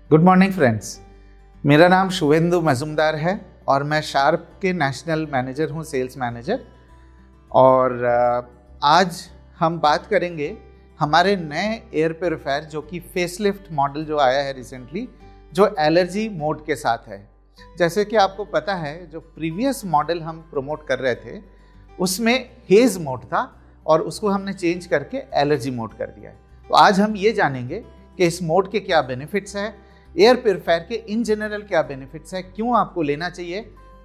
Good morning friends, मेरा नाम शुभेंदु मजुमदार है और मैं शार्प के नेशनल मैनेजर हूँ, सेल्स मैनेजर। और आज हम बात करेंगे हमारे नए एयर प्योरीफायर जो कि फेसलिफ्ट मॉडल जो आया है रिसेंटली, जो एलर्जी मोड के साथ है। जैसे कि आपको पता है, जो प्रीवियस मॉडल हम प्रमोट कर रहे थे उसमें हेज मोड था और उसको हमने चेंज करके एलर्जी मोड कर दिया है। तो आज हम ये जानेंगे कि इस मोड के क्या बेनिफिट्स हैं, एयर प्योरीफायर के इन जनरल क्या बेनिफिट्स है, क्यों आपको लेना चाहिए,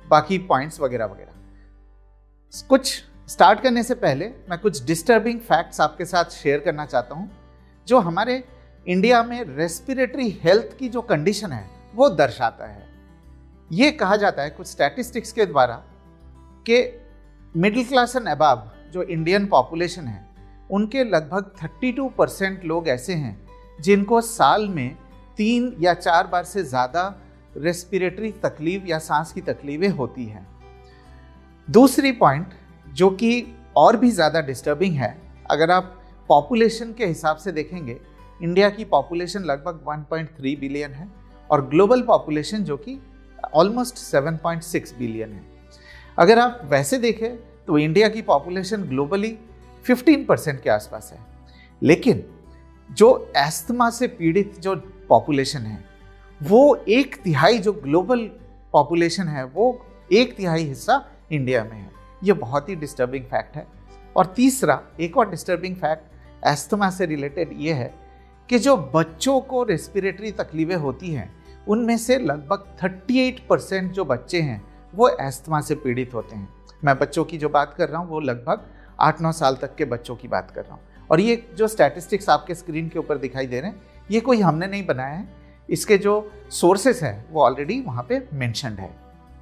बाकी पॉइंट्स वगैरह वगैरह। कुछ स्टार्ट करने से पहले मैं कुछ डिस्टर्बिंग फैक्ट्स आपके साथ शेयर करना चाहता हूं जो हमारे इंडिया में रेस्पिरेटरी हेल्थ की जो कंडीशन है वो दर्शाता है। ये कहा जाता है कुछ स्टैटिस्टिक्स के द्वारा कि मिडिल क्लास एंड अबव जो इंडियन पॉपुलेशन है उनके लगभग 32% लोग ऐसे हैं जिनको साल में 3 या 4 बार से ज़्यादा रेस्पिरेटरी तकलीफ या सांस की तकलीफें होती हैं। दूसरी पॉइंट जो कि और भी ज़्यादा डिस्टर्बिंग है, अगर आप पॉपुलेशन के हिसाब से देखेंगे, इंडिया की पॉपुलेशन लगभग 1.3 बिलियन है और ग्लोबल पॉपुलेशन जो कि ऑलमोस्ट 7.6 बिलियन है। अगर आप वैसे देखें तो इंडिया की पॉपुलेशन ग्लोबली 15% के आसपास है, लेकिन जो एस्थमा से पीड़ित जो पॉपुलेशन है वो 1/3 जो ग्लोबल पॉपुलेशन है वो 1/3 हिस्सा इंडिया में है। ये बहुत ही डिस्टर्बिंग फैक्ट है। और तीसरा एक और डिस्टर्बिंग फैक्ट एस्थमा से रिलेटेड ये है कि जो बच्चों को रेस्पिरेटरी तकलीफें होती हैं उनमें से लगभग 38% जो बच्चे हैं वो एस्थमा से पीड़ित होते हैं। मैं बच्चों की जो बात कर रहा हूँ वो लगभग 8-9 साल तक के बच्चों की बात कर रहा हूँ। और ये जो स्टैटिस्टिक्स आपके स्क्रीन के ऊपर दिखाई दे रहे हैं ये कोई हमने नहीं बनाया है, इसके जो सोर्सेस हैं वो ऑलरेडी वहाँ पे मेंशन्ड है।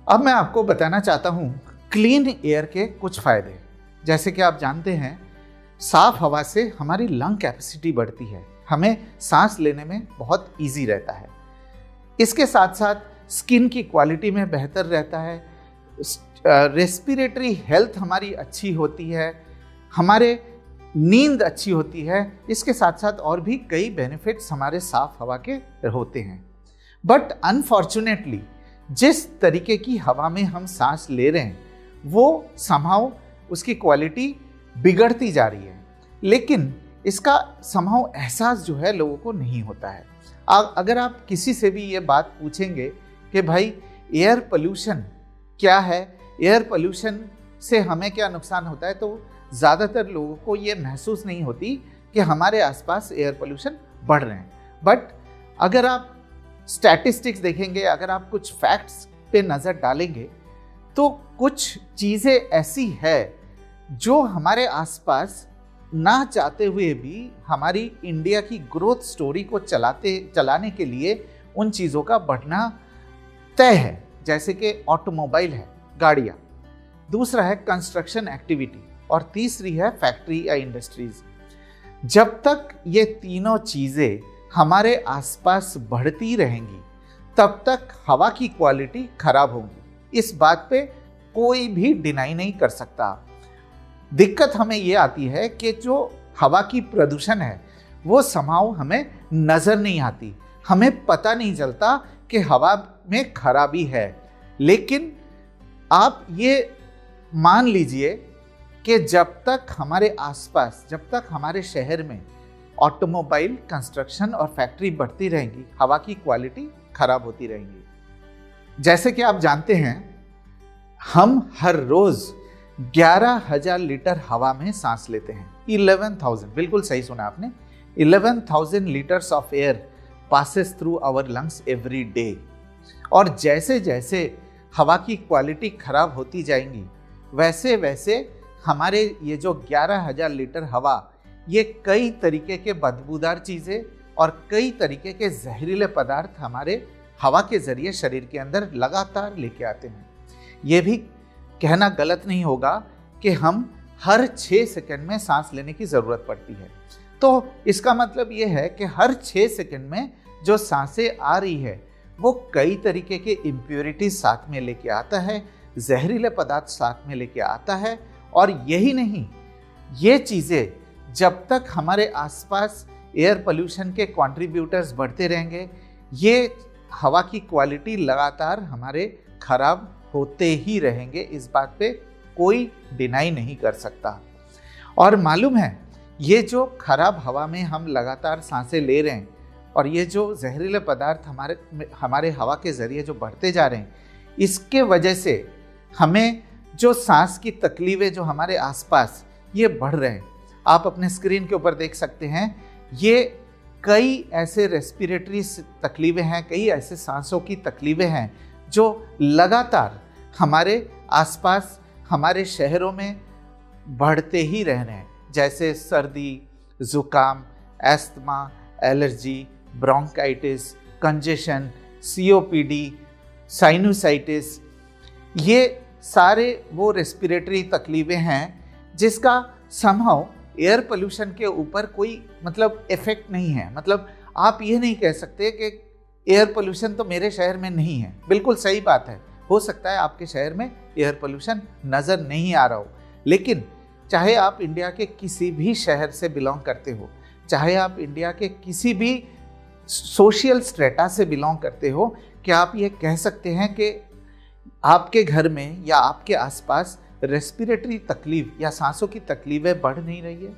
अब मैं आपको बताना चाहता हूँ क्लीन एयर के कुछ फ़ायदे। जैसे कि आप जानते हैं, साफ़ हवा से हमारी लंग कैपेसिटी बढ़ती है, हमें सांस लेने में बहुत ईजी रहता है। इसके साथ साथ स्किन की क्वालिटी में बेहतर रहता है, रेस्पिरेटरी हेल्थ हमारी अच्छी होती है, हमारे नींद अच्छी होती है। इसके साथ साथ और भी कई बेनिफिट्स हमारे साफ हवा के होते हैं। बट अनफॉर्चुनेटली जिस तरीके की हवा में हम सांस ले रहे हैं वो समहाउ उसकी क्वालिटी बिगड़ती जा रही है, लेकिन इसका समहाउ एहसास जो है लोगों को नहीं होता है। अगर आप किसी से भी ये बात पूछेंगे कि भाई एयर पोल्यूशन क्या है, एयर पोल्यूशन से हमें क्या नुकसान होता है, तो ज़्यादातर लोगों को ये महसूस नहीं होती कि हमारे आसपास एयर पोल्यूशन बढ़ रहे हैं। बट अगर आप स्टैटिस्टिक्स देखेंगे, अगर आप कुछ फैक्ट्स पे नज़र डालेंगे तो कुछ चीज़ें ऐसी है जो हमारे आसपास ना चाहते हुए भी हमारी इंडिया की ग्रोथ स्टोरी को चलाने के लिए उन चीज़ों का बढ़ना तय है। जैसे कि ऑटोमोबाइल है, गाड़ियाँ, दूसरा है कंस्ट्रक्शन एक्टिविटी और तीसरी है फैक्ट्री या इंडस्ट्रीज। जब तक ये तीनों चीज़ें हमारे आसपास बढ़ती रहेंगी तब तक हवा की क्वालिटी खराब होगी। इस बात पे कोई भी डिनाई नहीं कर सकता। दिक्कत हमें ये आती है कि जो हवा की प्रदूषण है वो समहाउ हमें नज़र नहीं आती, हमें पता नहीं चलता कि हवा में खराबी है। लेकिन आप ये मान लीजिए कि जब तक हमारे आसपास, जब तक हमारे शहर में ऑटोमोबाइल, कंस्ट्रक्शन और फैक्ट्री बढ़ती रहेंगी, हवा की क्वालिटी खराब होती रहेंगी। जैसे कि आप जानते हैं, हम हर रोज 11,000 लीटर हवा में सांस लेते हैं। 11,000, बिल्कुल सही सुना आपने, 11,000 litres of air passes through our lungs every day. और जैसे जैसे हवा की क्वालिटी खराब होती जाएंगी वैसे वैसे हमारे ये जो 11,000 लीटर हवा, ये कई तरीके के बदबूदार चीज़ें और कई तरीके के जहरीले पदार्थ हमारे हवा के ज़रिए शरीर के अंदर लगातार लेके आते हैं। ये भी कहना गलत नहीं होगा कि हम हर 6 सेकंड में सांस लेने की ज़रूरत पड़ती है। तो इसका मतलब ये है कि हर 6 सेकंड में जो सांसें आ रही है वो कई तरीके के इम्प्योरिटीज साथ में लेके आता है, जहरीले पदार्थ साथ में लेके आता है। और यही नहीं, ये चीज़ें जब तक हमारे आसपास एयर पोल्यूशन के कंट्रीब्यूटर्स बढ़ते रहेंगे, ये हवा की क्वालिटी लगातार हमारे खराब होते ही रहेंगे, इस बात पे कोई डिनाई नहीं कर सकता। और मालूम है, ये जो खराब हवा में हम लगातार सांसें ले रहे हैं और ये जो जहरीले पदार्थ हमारे हवा के ज़रिए जो बढ़ते जा रहे हैं, इसके वजह से हमें जो सांस की तकलीफ़ें जो हमारे आसपास ये बढ़ रहे हैं, आप अपने स्क्रीन के ऊपर देख सकते हैं, ये कई ऐसे रेस्पिरेटरी तकलीफ़ें हैं, कई ऐसे सांसों की तकलीफ़ें हैं जो लगातार हमारे आसपास हमारे शहरों में बढ़ते ही रह रहे हैं, जैसे सर्दी, ज़ुकाम, asthma, allergy, bronchitis, congestion, COPD, sinusitis. ये सारे वो रेस्पिरेटरी तकलीफ़ें हैं जिसका समहाउ एयर पोल्यूशन के ऊपर कोई इफ़ेक्ट नहीं है। आप ये नहीं कह सकते कि एयर पोल्यूशन तो मेरे शहर में नहीं है। बिल्कुल सही बात है, हो सकता है आपके शहर में एयर पोल्यूशन नज़र नहीं आ रहा हो, लेकिन चाहे आप इंडिया के किसी भी शहर से बिलोंग करते हो, चाहे आप इंडिया के किसी भी सोशल स्ट्रेटा से बिलोंग करते हो, क्या आप ये कह सकते हैं कि आपके घर में या आपके आसपास रेस्पिरेटरी तकलीफ या सांसों की तकलीफ़ें बढ़ नहीं रही है?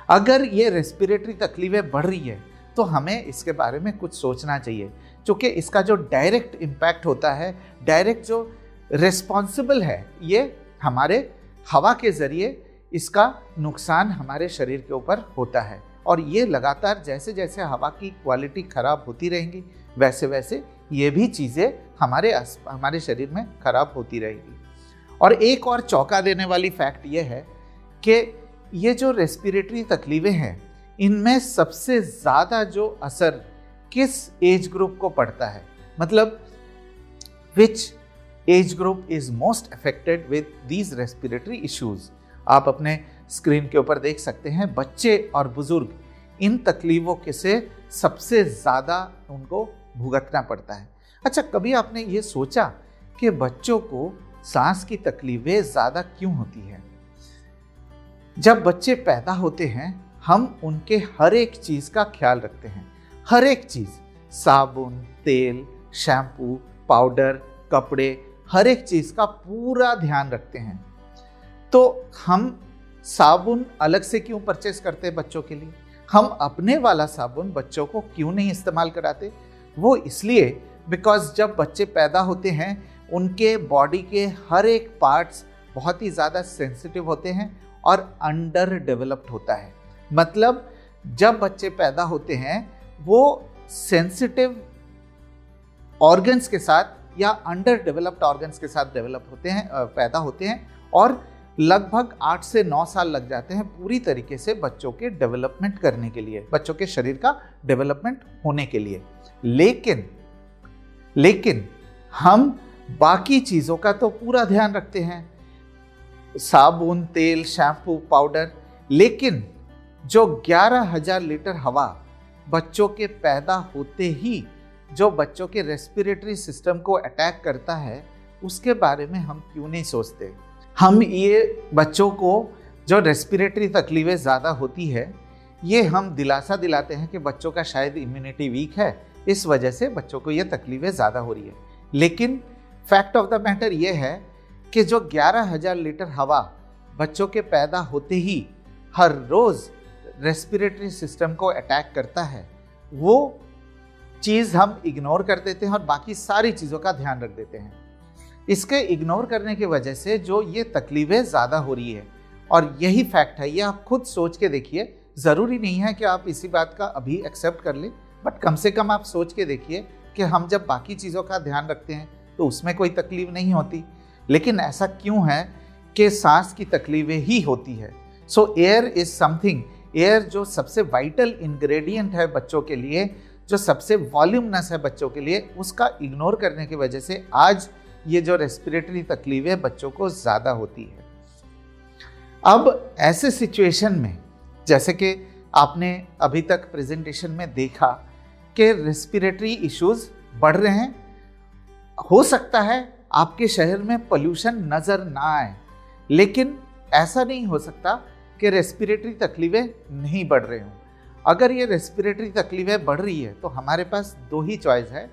अगर ये रेस्पिरेटरी तकलीफ़ें बढ़ रही है तो हमें इसके बारे में कुछ सोचना चाहिए, क्योंकि इसका जो डायरेक्ट इम्पैक्ट होता है, डायरेक्ट जो रिस्पॉन्सिबल है, ये हमारे हवा के ज़रिए इसका नुकसान हमारे शरीर के ऊपर होता है। और ये लगातार जैसे जैसे हवा की क्वालिटी ख़राब होती रहेंगी, वैसे वैसे ये भी चीज़ें हमारे शरीर में ख़राब होती रहेगी। और एक और चौंका देने वाली फैक्ट ये है कि ये जो रेस्पिरेटरी तकलीफ़ें हैं, इनमें सबसे ज़्यादा जो असर किस एज ग्रुप को पड़ता है, which age group is most affected with these respiratory issues. आप अपने स्क्रीन के ऊपर देख सकते हैं, बच्चे और बुजुर्ग इन तकलीफ़ों के से सबसे ज़्यादा उनको भुगतना पड़ता है। अच्छा, कभी आपने ये सोचा कि बच्चों को सांस की तकलीफ़ें ज़्यादा क्यों होती हैं? जब बच्चे पैदा होते हैं, हम उनके हर एक चीज़ का ख्याल रखते हैं, हर एक चीज़, साबुन, तेल, शैम्पू, पाउडर, कपड़े, हर एक चीज़ का पूरा ध्यान रखते हैं। तो हम साबुन अलग से क्यों परचेस करते हैं बच्चों के लिए? हम अपने वाला साबुन बच्चों को क्यों नहीं इस्तेमाल कराते? वो इसलिए बिकॉज जब बच्चे पैदा होते हैं, उनके बॉडी के हर एक पार्ट्स बहुत ही ज़्यादा सेंसिटिव होते हैं और अंडर डेवलप्ड होता है। जब बच्चे पैदा होते हैं, वो सेंसिटिव ऑर्गन्स के साथ या अंडर डेवलप्ड ऑर्गन्स के साथ पैदा होते हैं, और लगभग 8 से 9 साल लग जाते हैं पूरी तरीके से बच्चों के डेवलपमेंट करने के लिए, बच्चों के शरीर का डेवलपमेंट होने के लिए। लेकिन हम बाकी चीज़ों का तो पूरा ध्यान रखते हैं, साबुन, तेल, शैम्पू, पाउडर, लेकिन जो 11,000 लीटर हवा बच्चों के पैदा होते ही जो बच्चों के रेस्पिरेटरी सिस्टम को अटैक करता है, उसके बारे में हम क्यों नहीं सोचते? हम ये बच्चों को जो रेस्पिरेटरी तकलीफ़ें ज़्यादा होती है, ये हम दिलासा दिलाते हैं कि बच्चों का शायद इम्यूनिटी वीक है, इस वजह से बच्चों को ये तकलीफ़ें ज़्यादा हो रही है। लेकिन फैक्ट ऑफ द मैटर ये है कि जो 11,000 लीटर हवा बच्चों के पैदा होते ही हर रोज़ रेस्पिरेटरी सिस्टम को अटैक करता है, वो चीज़ हम इग्नोर कर देते हैं और बाकी सारी चीज़ों का ध्यान रख देते हैं। इसके इग्नोर करने की वजह से जो ये तकलीफ़ें ज़्यादा हो रही है, और यही फैक्ट है, ये आप खुद सोच के देखिए। ज़रूरी नहीं है कि आप इसी बात का अभी एक्सेप्ट कर लें, बट कम से कम आप सोच के देखिए कि हम जब बाकी चीज़ों का ध्यान रखते हैं तो उसमें कोई तकलीफ़ नहीं होती, लेकिन ऐसा क्यों है कि सांस की तकलीफ़ें ही होती है? सो एयर इज़ समथिंग, एयर जो सबसे वाइटल इंग्रेडिएंट है बच्चों के लिए, जो सबसे वॉल्यूमनस है बच्चों के लिए, उसका इग्नोर करने की वजह से आज ये जो रेस्पिरेटरी तकलीफ़ें बच्चों को ज़्यादा होती है। अब ऐसे सिचुएशन में, जैसे कि आपने अभी तक प्रेजेंटेशन में देखा कि रेस्पिरेटरी इश्यूज़ बढ़ रहे हैं, हो सकता है आपके शहर में पोल्यूशन नज़र ना आए, लेकिन ऐसा नहीं हो सकता कि रेस्पिरेटरी तकलीफ़ें नहीं बढ़ रही हों। अगर ये रेस्पिरेटरी तकलीफें बढ़ रही है तो हमारे पास दो ही चॉइस है।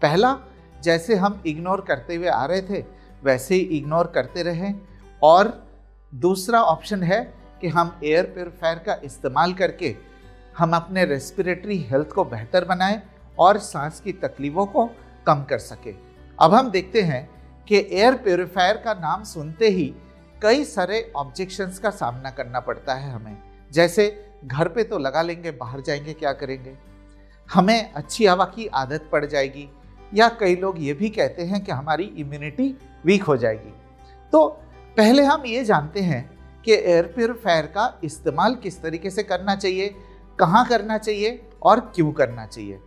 पहला, जैसे हम इग्नोर करते हुए आ रहे थे वैसे ही इग्नोर करते रहें, और दूसरा ऑप्शन है कि हम एयर प्योरीफायर का इस्तेमाल करके हम अपने रेस्पिरेटरी हेल्थ को बेहतर बनाएं और सांस की तकलीफ़ों को कम कर सके। अब हम देखते हैं कि एयर प्योरीफायर का नाम सुनते ही कई सारे ऑब्जेक्शंस का सामना करना पड़ता है हमें। जैसे घर पे तो लगा लेंगे, बाहर जाएंगे क्या करेंगे, हमें अच्छी हवा की आदत पड़ जाएगी, या कई लोग ये भी कहते हैं कि हमारी इम्यूनिटी वीक हो जाएगी। तो पहले हम ये जानते हैं कि एयर प्योरीफायर का इस्तेमाल किस तरीके से करना चाहिए, कहाँ करना चाहिए और क्यों करना चाहिए।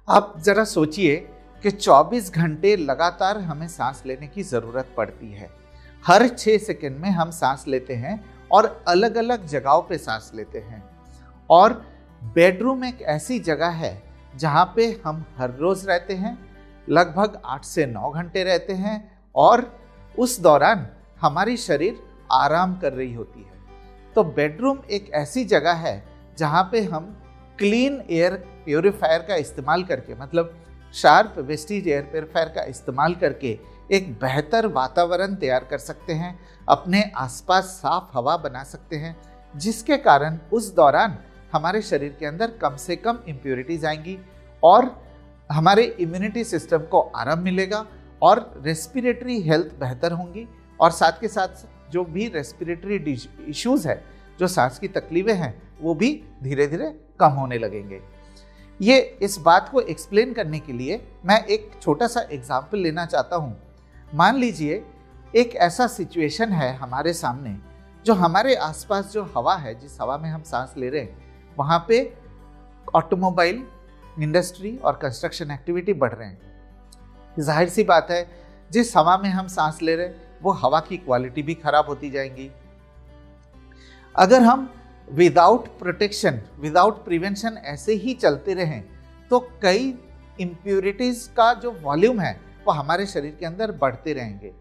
आप ज़रा सोचिए कि 24 घंटे लगातार हमें सांस लेने की ज़रूरत पड़ती है। हर 6 सेकंड में हम सांस लेते हैं और अलग अलग जगहों पे सांस लेते हैं। और बेडरूम एक ऐसी जगह है जहाँ पे हम हर रोज़ रहते हैं, लगभग 8 से 9 घंटे रहते हैं, और उस दौरान हमारी शरीर आराम कर रही होती है। तो बेडरूम एक ऐसी जगह है जहाँ पे हम क्लीन एयर प्योरीफायर का इस्तेमाल करके, मतलब शार्प वेस्टेज एयर प्योरीफायर का इस्तेमाल करके एक बेहतर वातावरण तैयार कर सकते हैं, अपने आसपास साफ हवा बना सकते हैं, जिसके कारण उस दौरान हमारे शरीर के अंदर कम से कम इम्प्योरिटीज आएंगी और हमारे इम्यूनिटी सिस्टम को आराम मिलेगा और रेस्पिरेटरी हेल्थ बेहतर होंगी, और साथ के साथ जो भी रेस्पिरेटरी इश्यूज है, जो सांस की तकलीफें हैं, वो भी धीरे धीरे कम होने लगेंगे। ये इस बात को एक्सप्लेन करने के लिए मैं एक छोटा सा एग्जाम्पल लेना चाहता हूँ। मान लीजिए एक ऐसा सिचुएशन है हमारे सामने, जो हमारे आसपास जो हवा है, जिस हवा में हम सांस ले रहे हैं, वहाँ पे ऑटोमोबाइल इंडस्ट्री और कंस्ट्रक्शन एक्टिविटी बढ़ रहे हैं। जाहिर सी बात है, जिस हवा में हम सांस ले रहे हैं वो हवा की क्वालिटी भी खराब होती जाएंगी। अगर हम विदाउट प्रोटेक्शन, विदाउट प्रिवेंशन ऐसे ही चलते रहें तो कई इम्प्योरिटीज का जो वॉल्यूम है वो हमारे शरीर के अंदर बढ़ते रहेंगे।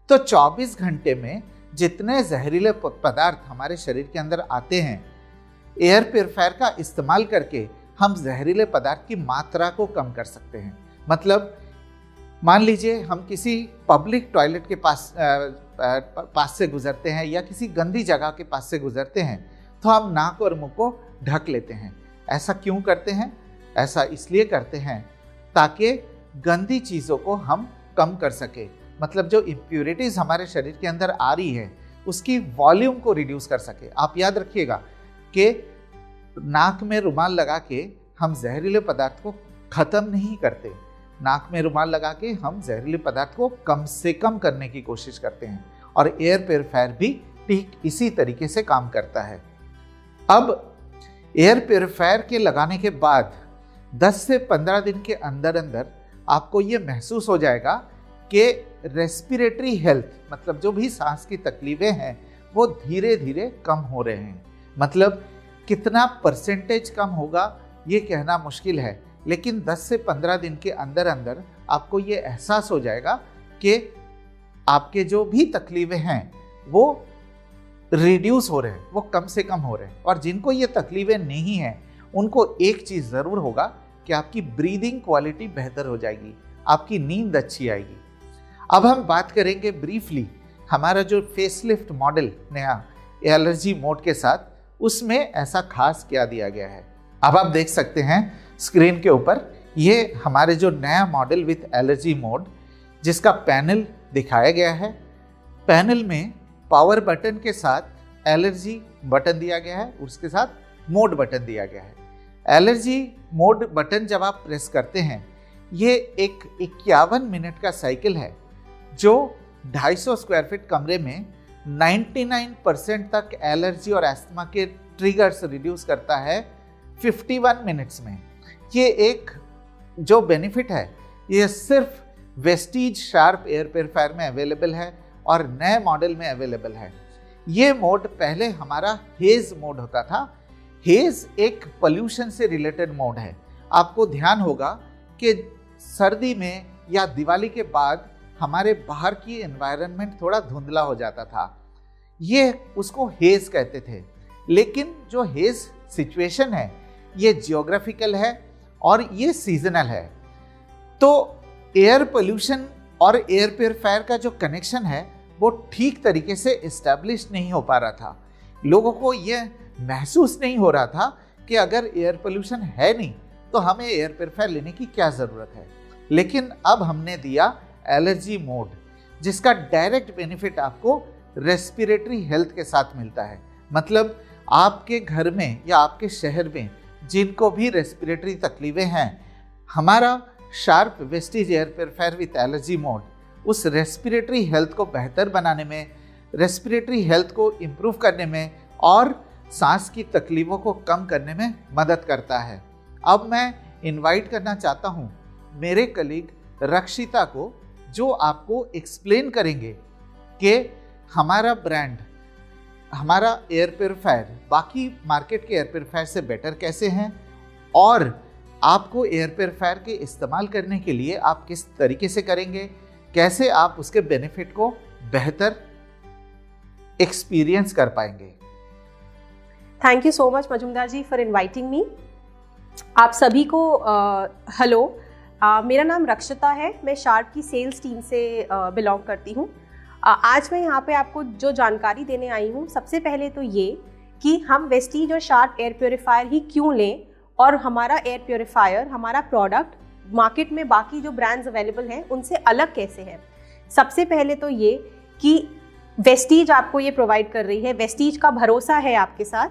तो 24 घंटे में जितने जहरीले पदार्थ हमारे शरीर के अंदर आते हैं, एयर प्योरीफायर का इस्तेमाल करके हम जहरीले पदार्थ की मात्रा को कम कर सकते हैं। मतलब मान लीजिए हम किसी पब्लिक टॉयलेट के पास से गुजरते हैं या किसी गंदी जगह के पास से गुजरते हैं, तो हम नाक और मुंह को ढक लेते हैं। ऐसा क्यों करते हैं? ऐसा इसलिए करते हैं ताकि गंदी चीज़ों को हम कम कर सके। मतलब जो इम्प्योरिटीज हमारे शरीर के अंदर आ रही है उसकी वॉल्यूम को रिड्यूस कर सके। आप याद रखिएगा कि नाक में रुमाल लगा के हम जहरीले पदार्थ को ख़त्म नहीं करते, नाक में रुमाल लगा के हम जहरीले पदार्थ को कम से कम करने की कोशिश करते हैं। और एयर प्योरीफायर भी ठीक इसी तरीके से काम करता है। अब एयर प्योरीफायर के लगाने के बाद 10 से 15 दिन के अंदर अंदर आपको ये महसूस हो जाएगा कि रेस्पिरेटरी हेल्थ, मतलब जो भी सांस की तकलीफें हैं, वो धीरे धीरे कम हो रहे हैं। मतलब कितना परसेंटेज कम होगा ये कहना मुश्किल है, लेकिन 10 से 15 दिन के अंदर अंदर आपको ये एहसास हो जाएगा कि आपके जो भी तकलीफें हैं वो रिड्यूस हो रहे हैं, वो कम से कम हो रहे हैं। और जिनको ये तकलीफें नहीं हैं उनको एक चीज़ ज़रूर होगा कि आपकी ब्रीदिंग क्वालिटी बेहतर हो जाएगी, आपकी नींद अच्छी आएगी। अब हम बात करेंगे ब्रीफली हमारा जो फेसलिफ्ट मॉडल नया एलर्जी मोड के साथ, उसमें ऐसा खास क्या दिया गया है। अब आप देख सकते हैं स्क्रीन के ऊपर, ये हमारे जो नया मॉडल विथ एलर्जी मोड जिसका पैनल दिखाया गया है। पैनल में पावर बटन के साथ एलर्जी बटन दिया गया है, उसके साथ मोड बटन दिया गया है। एलर्जी मोड बटन जब आप प्रेस करते हैं, ये एक 51 मिनट का साइकिल है जो 250 स्क्वायर फीट कमरे में 99% तक एलर्जी और एस्थमा के ट्रिगर्स रिड्यूस करता है 51 मिनट्स में। ये एक जो बेनिफिट है ये सिर्फ वेस्टीज शार्प एयर प्योरीफायर में अवेलेबल है और नए मॉडल में अवेलेबल है। ये मोड पहले हमारा हेज मोड होता था। हेज एक पोल्यूशन से रिलेटेड मोड है। आपको ध्यान होगा कि सर्दी में या दिवाली के बाद हमारे बाहर की एनवायरनमेंट थोड़ा धुंधला हो जाता था, ये उसको हेज कहते थे। लेकिन जो हेज सिचुएशन है ये जियोग्राफिकल है और ये सीजनल है। तो एयर पोल्यूशन और एयर प्योरीफायर का जो कनेक्शन है वो ठीक तरीके से इस्टेब्लिश नहीं हो पा रहा था। लोगों को ये महसूस नहीं हो रहा था कि अगर एयर पोल्यूशन है नहीं तो हमें एयर प्योरीफायर लेने की क्या ज़रूरत है। लेकिन अब हमने दिया एलर्जी मोड, जिसका डायरेक्ट बेनिफिट आपको रेस्पिरेटरी हेल्थ के साथ मिलता है। मतलब आपके घर में या आपके शहर में जिनको भी रेस्पिरेटरी तकलीफें हैं, हमारा sharp Vestige air purifier with allergy mode उस रेस्पिरेटरी हेल्थ को बेहतर बनाने में, रेस्पिरेटरी हेल्थ को इम्प्रूव करने में और सांस की तकलीफ़ों को कम करने में मदद करता है। अब मैं इनवाइट करना चाहता हूँ मेरे कलीग रक्षिता को, जो आपको एक्सप्लेन करेंगे कि हमारा ब्रांड, हमारा एयर प्योरीफायर बाकी मार्केट के एयर प्योरीफायर से बेटर कैसे हैं और आपको एयर प्योरीफायर के इस्तेमाल करने के लिए आप किस तरीके से करेंगे, कैसे आप उसके बेनिफिट को बेहतर एक्सपीरियंस कर पाएंगे। Thank you so much Majumdar ji for inviting me. आप सभी को हेलो, मेरा नाम रक्षिता है, मैं शार्प की सेल्स टीम से बिलोंग करती हूँ। आज मैं यहाँ पे आपको जो जानकारी देने आई हूँ, सबसे पहले तो ये कि हम वेस्टीज और शार्प एयर प्योरीफायर ही क्यों लें और हमारा एयर प्योरीफायर, हमारा प्रोडक्ट मार्केट में बाकी जो ब्रांड्स अवेलेबल हैं उनसे अलग कैसे है। सबसे पहले तो ये कि वेस्टीज आपको ये प्रोवाइड कर रही है, वेस्टीज का भरोसा है आपके साथ,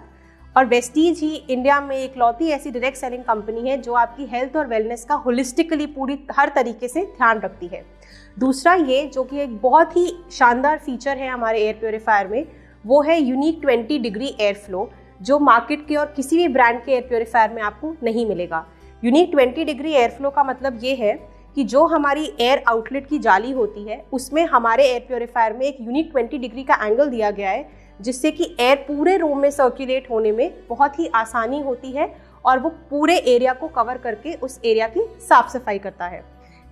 और वेस्टीज ही इंडिया में इकलौती ऐसी डायरेक्ट सेलिंग कंपनी है जो आपकी हेल्थ और वेलनेस का होलिस्टिकली पूरी हर तरीके से ध्यान रखती है। दूसरा ये जो कि एक बहुत ही शानदार फीचर है हमारे एयर प्योरीफायर में, वो है यूनिक 20 डिग्री एयर फ्लो, जो मार्केट के और किसी भी ब्रांड के एयर प्योरीफायर में आपको नहीं मिलेगा। यूनिक 20 डिग्री एयर फ्लो का मतलब ये है कि जो हमारी एयर आउटलेट की जाली होती है उसमें हमारे एयर प्योरीफायर में एक यूनिक 20 डिग्री का एंगल दिया गया है, जिससे कि एयर पूरे रूम में सर्कुलेट होने में बहुत ही आसानी होती है और वो पूरे एरिया को कवर करके उस एरिया की साफ सफाई करता है।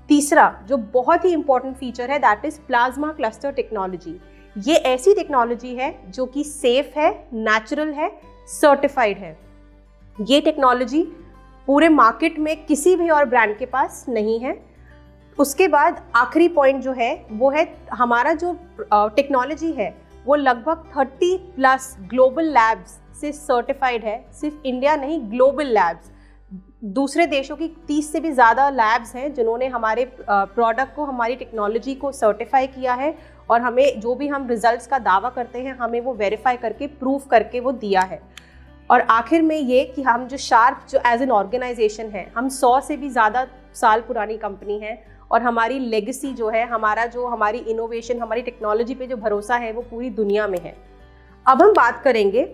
तीसरा जो बहुत ही इंपॉर्टेंट फीचर है, that is plasma cluster technology. ये ऐसी टेक्नोलॉजी है जो कि सेफ है, नेचुरल है, सर्टिफाइड है। ये टेक्नोलॉजी पूरे मार्केट में किसी भी और ब्रांड के पास नहीं है। उसके बाद आखिरी पॉइंट जो है वो है हमारा जो टेक्नोलॉजी है वो लगभग 30+ ग्लोबल लैब्स से सर्टिफाइड है। सिर्फ इंडिया नहीं, ग्लोबल लैब्स, दूसरे देशों की 30 से भी ज़्यादा लैब्स हैं जिन्होंने हमारे प्रोडक्ट को, हमारी टेक्नोलॉजी को सर्टिफाई किया है और हमें जो भी हम रिजल्ट्स का दावा करते हैं हमें वो वेरीफाई करके, प्रूफ करके वो दिया है। और आखिर में ये कि हम जो शार्प जो एज एन ऑर्गेनाइजेशन है, हम 100 से भी ज़्यादा साल पुरानी कंपनी है और हमारी लेगेसी जो है, हमारी इनोवेशन, हमारी टेक्नोलॉजी पे जो भरोसा है वो पूरी दुनिया में है। अब हम बात करेंगे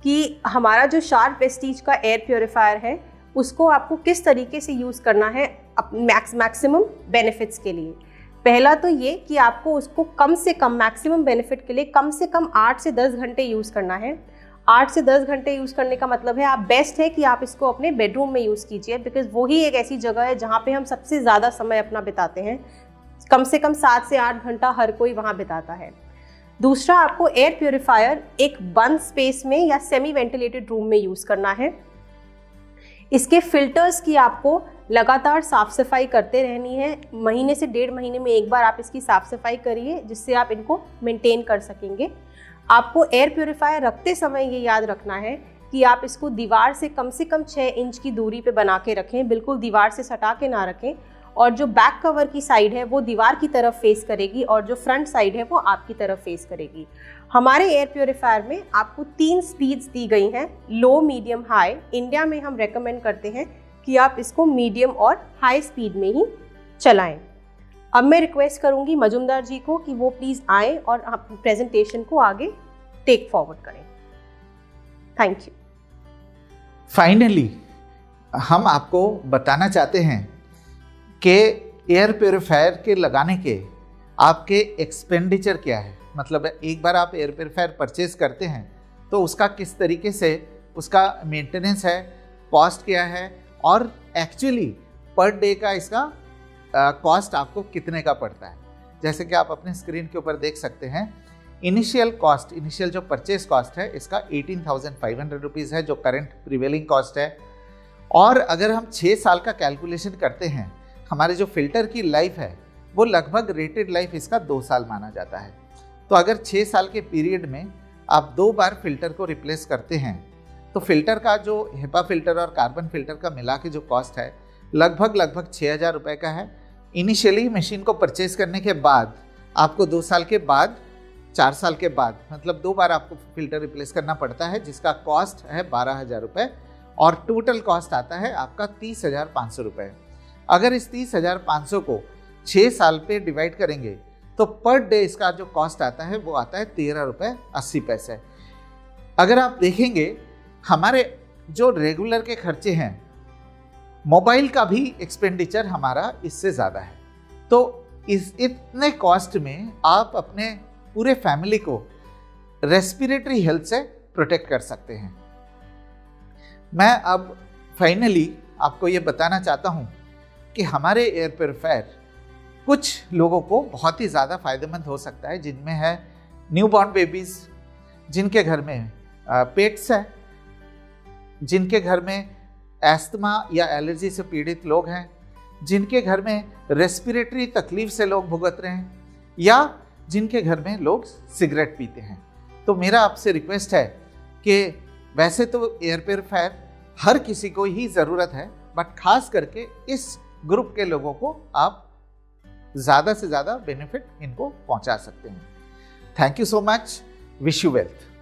कि हमारा जो शार्प वेस्टीज का एयर प्योरीफायर है उसको आपको किस तरीके से यूज़ करना है मैक्सिमम बेनिफिट्स के लिए। पहला तो ये कि आपको उसको कम से कम मैक्सिमम बेनिफिट के लिए कम से कम 8 से 10 घंटे यूज़ करना है। 8 से 10 घंटे यूज़ करने का मतलब है, आप बेस्ट है कि आप इसको अपने बेडरूम में यूज़ कीजिए, बिकॉज वही एक ऐसी जगह है जहाँ पे हम सबसे ज़्यादा समय अपना बिताते हैं। कम से कम 7 से 8 घंटा हर कोई वहाँ बिताता है। दूसरा, आपको एयर प्योरीफायर एक बंद स्पेस में या सेमी वेंटिलेटेड रूम में यूज़ करना है। इसके फिल्टर्स की आपको लगातार साफ सफाई करते रहनी है। महीने से 1.5 महीने में एक बार आप इसकी साफ सफाई करिए, जिससे आप इनको मेंटेन कर सकेंगे। आपको एयर प्योरीफायर रखते समय ये याद रखना है कि आप इसको दीवार से कम 6 इंच की दूरी पे बना के रखें, बिल्कुल दीवार से सटा के ना रखें। और जो बैक कवर की साइड है वो दीवार की तरफ फेस करेगी और जो फ्रंट साइड है वो आपकी तरफ फेस करेगी। हमारे एयर प्योरीफायर में आपको 3 स्पीड्स दी गई हैं, लो, मीडियम, हाई। इंडिया में हम रेकमेंड करते हैं कि आप इसको मीडियम और हाई स्पीड में ही चलाएं। अब मैं रिक्वेस्ट करूंगी मजुमदार जी को कि वो प्लीज़ आएँ और प्रेजेंटेशन को आगे टेक फॉरवर्ड करें। Thank you. फाइनली हम आपको बताना चाहते हैं कि एयर प्योरीफायर के लगाने के आपके एक्सपेंडिचर क्या है। मतलब एक बार आप एयर प्योरीफायर परचेज करते हैं तो उसका किस तरीके से उसका मेंटेनेंस है, कॉस्ट क्या है और एक्चुअली पर डे का इसका कॉस्ट आपको कितने का पड़ता है। जैसे कि आप अपने स्क्रीन के ऊपर देख सकते हैं, इनिशियल जो परचेज कॉस्ट है इसका 18,500 रुपीज़ है, जो करंट प्रिवेलिंग कॉस्ट है। और अगर हम 6 साल का कैलकुलेशन करते हैं, हमारे जो फिल्टर की लाइफ है वो लगभग रेटेड लाइफ इसका 2 साल माना जाता है। तो अगर 6 साल के पीरियड में आप 2 बार फिल्टर को रिप्लेस करते हैं तो फिल्टर का जो हेपा फिल्टर और कार्बन फिल्टर का मिला के जो कॉस्ट है लगभग 6,000 रुपये का है। इनिशियली मशीन को परचेज करने के बाद आपको 2 साल के बाद, 4 साल के बाद, मतलब 2 बार आपको फिल्टर रिप्लेस करना पड़ता है, जिसका कॉस्ट है 12,000 रुपये और टोटल कॉस्ट आता है आपका 30,500 रुपये। अगर इस 30,500 को 6 साल पे डिवाइड करेंगे तो पर डे इसका जो कॉस्ट आता है वो आता है 13 रुपये 80 पैसे। अगर आप देखेंगे हमारे जो रेगुलर के खर्चे हैं, मोबाइल का भी एक्सपेंडिचर हमारा इससे ज़्यादा है। तो इतने कॉस्ट में आप अपने पूरे फैमिली को रेस्पिरेटरी हेल्थ से प्रोटेक्ट कर सकते हैं। मैं अब फाइनली आपको ये बताना चाहता हूँ कि हमारे एयर प्योरीफायर कुछ लोगों को बहुत ही ज़्यादा फायदेमंद हो सकता है, जिनमें है न्यूबॉर्न बेबीज़, जिनके घर में पेट्स है, जिनके घर में एस्थमा या एलर्जी से पीड़ित लोग हैं, जिनके घर में रेस्पिरेटरी तकलीफ से लोग भुगत रहे हैं, या जिनके घर में लोग सिगरेट पीते हैं। तो मेरा आपसे रिक्वेस्ट है कि वैसे तो एयर प्योरीफायर हर किसी को ही ज़रूरत है, बट खास करके इस ग्रुप के लोगों को आप ज़्यादा से ज़्यादा बेनिफिट इनको पहुंचा सकते हैं। Thank you so much. Wish you wealth.